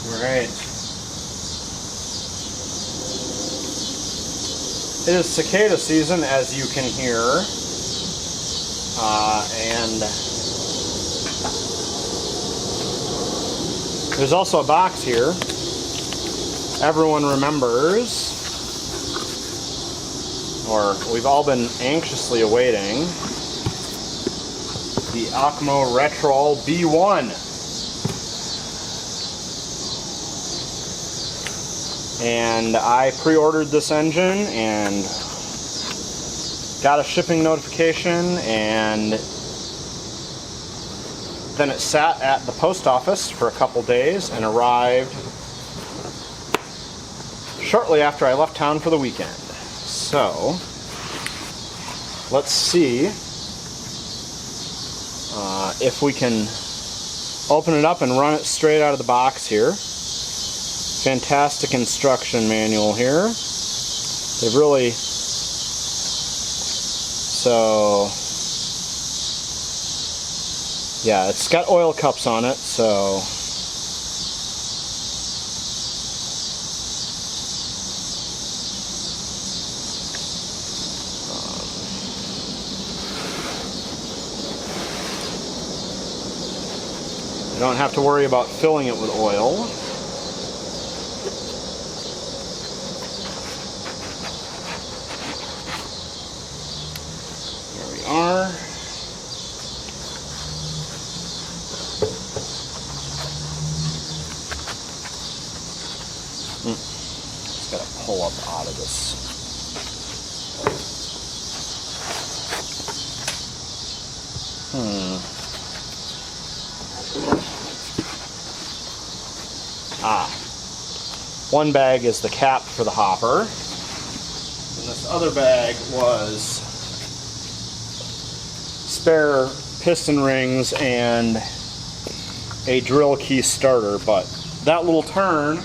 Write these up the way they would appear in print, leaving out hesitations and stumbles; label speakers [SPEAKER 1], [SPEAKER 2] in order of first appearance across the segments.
[SPEAKER 1] Right. It is cicada season, as you can hear, and there's also a box here. Everyone remembers, or we've all been anxiously awaiting, the Acmo Retrol B1. And I pre-ordered this engine and got a shipping notification, and then it sat at the post office for a couple days and arrived shortly after I left town for the weekend. So let's see if we can open it up and run it straight out of the box here. Fantastic instruction manual here. They've really, so yeah, it's got oil cups on it, so you don't have to worry about filling it with oil. Are. Just gotta pull up out of this. One bag is the cap for the hopper, and this other bag was spare piston rings and a drill key starter. But that little turn,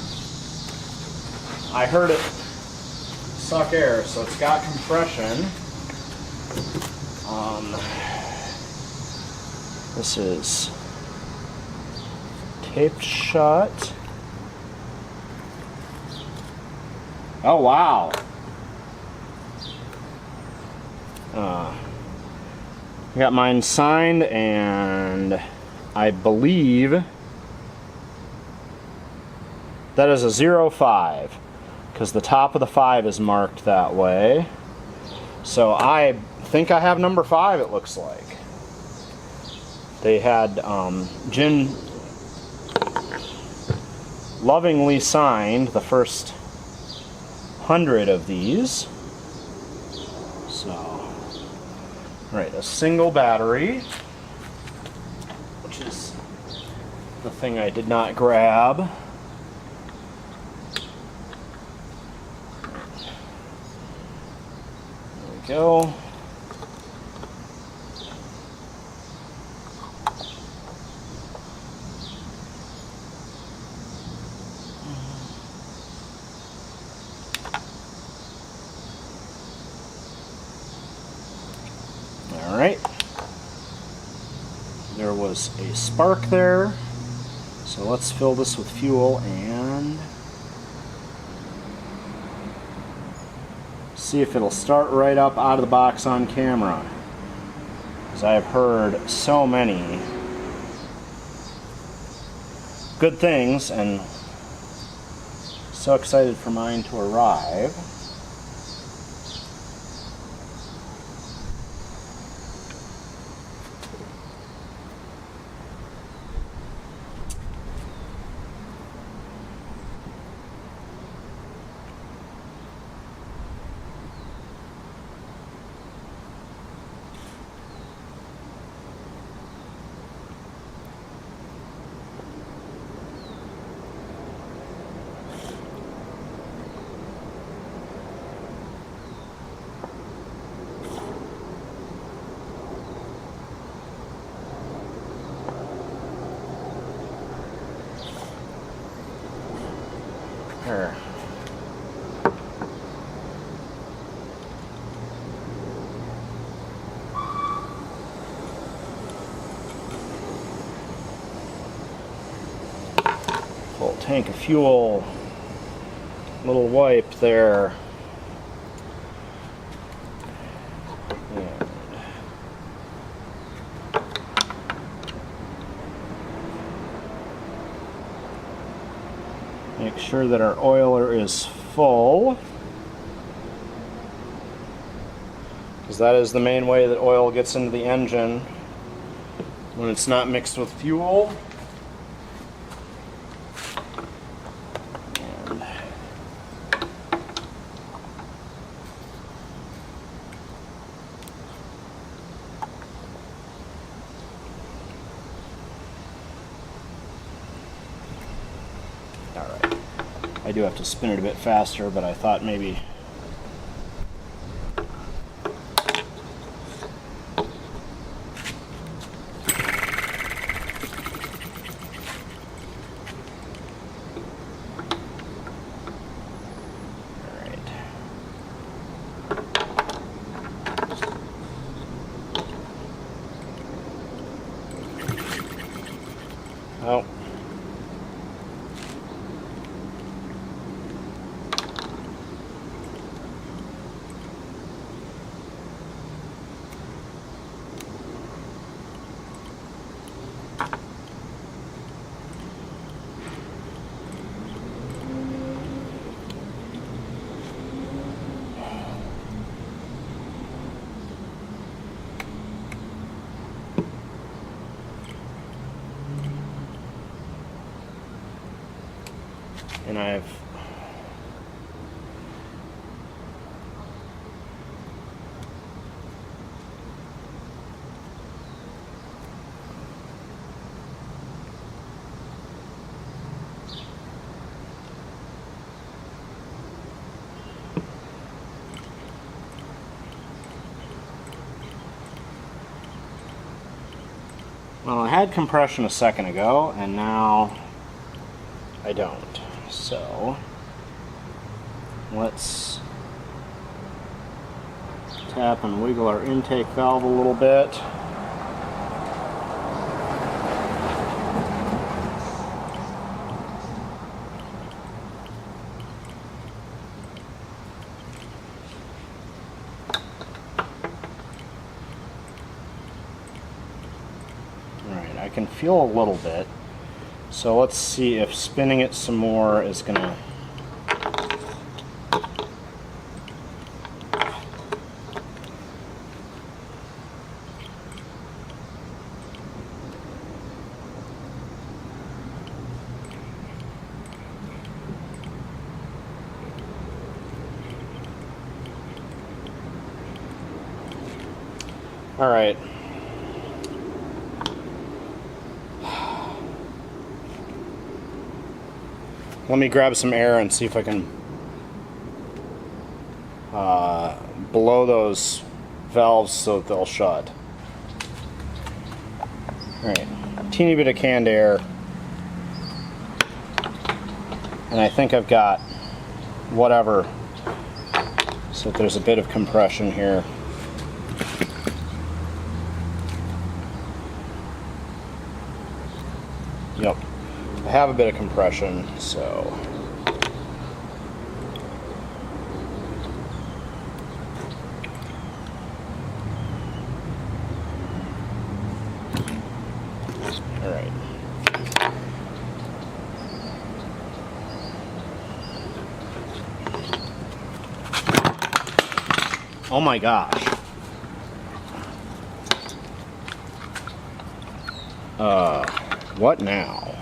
[SPEAKER 1] I heard it suck air, so it's got compression. This is taped shut. Oh wow. I got mine signed, and I believe that is a 05, because the top of the 5 is marked that way. So I think I have number 5, it looks like. They had Jin lovingly signed the first 100 of these. So right, a single battery, which is the thing I did not grab. There we go. Alright, there was a spark there, so let's fill this with fuel and see if it'll start right up out of the box on camera, because I have heard so many good things and so excited for mine to arrive. Here. Hold. tank of fuel, little wipe there. And make sure that our oiler is full, because that is the main way that oil gets into the engine when it's not mixed with fuel. And all right, I do have to spin it a bit faster, but I thought maybe oh. And well, I had compression a second ago, and now I don't. So let's tap and wiggle our intake valve a little bit. Alright, I can feel a little bit. So let's see if spinning it some more is gonna all right. Let me grab some air and see if I can blow those valves so that they'll shut. Alright, teeny bit of canned air. And I think I've got whatever, so that there's a bit of compression here. Yep. I have a bit of compression, so all right. Oh my gosh. What now?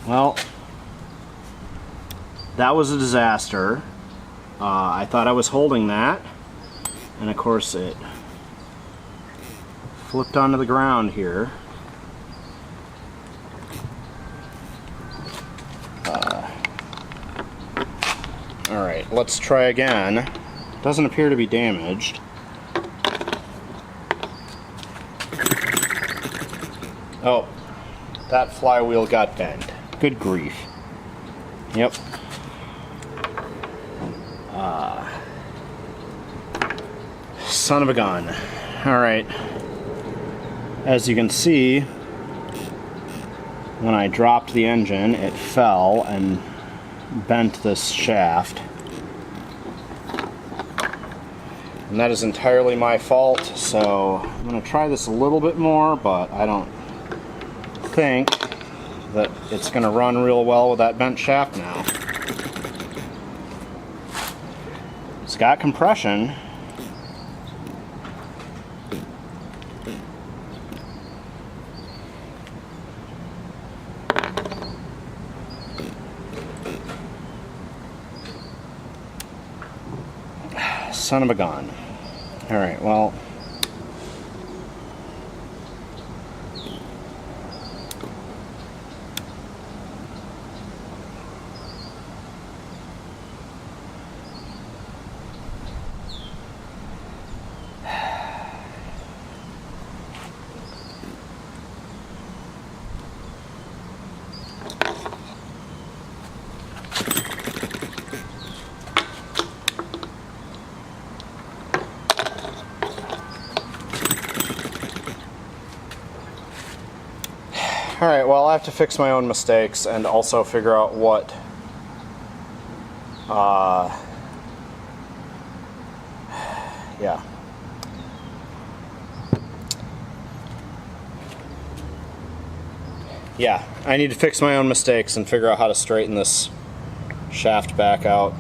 [SPEAKER 1] Well, that was a disaster. I thought I was holding that, and of course it flipped onto the ground here. Alright, let's try again. Doesn't appear to be damaged. Oh, that flywheel got bent. Good grief. Yep. Son of a gun. Alright. As you can see, when I dropped the engine, it fell and bent this shaft. And that is entirely my fault, so I'm going to try this a little bit more, but I don't think that it's going to run real well with that bent shaft now. It's got compression. Son of a gun. Alright, well, alright, well, I have to fix my own mistakes and also figure out what yeah. Yeah, I need to fix my own mistakes and figure out how to straighten this shaft back out.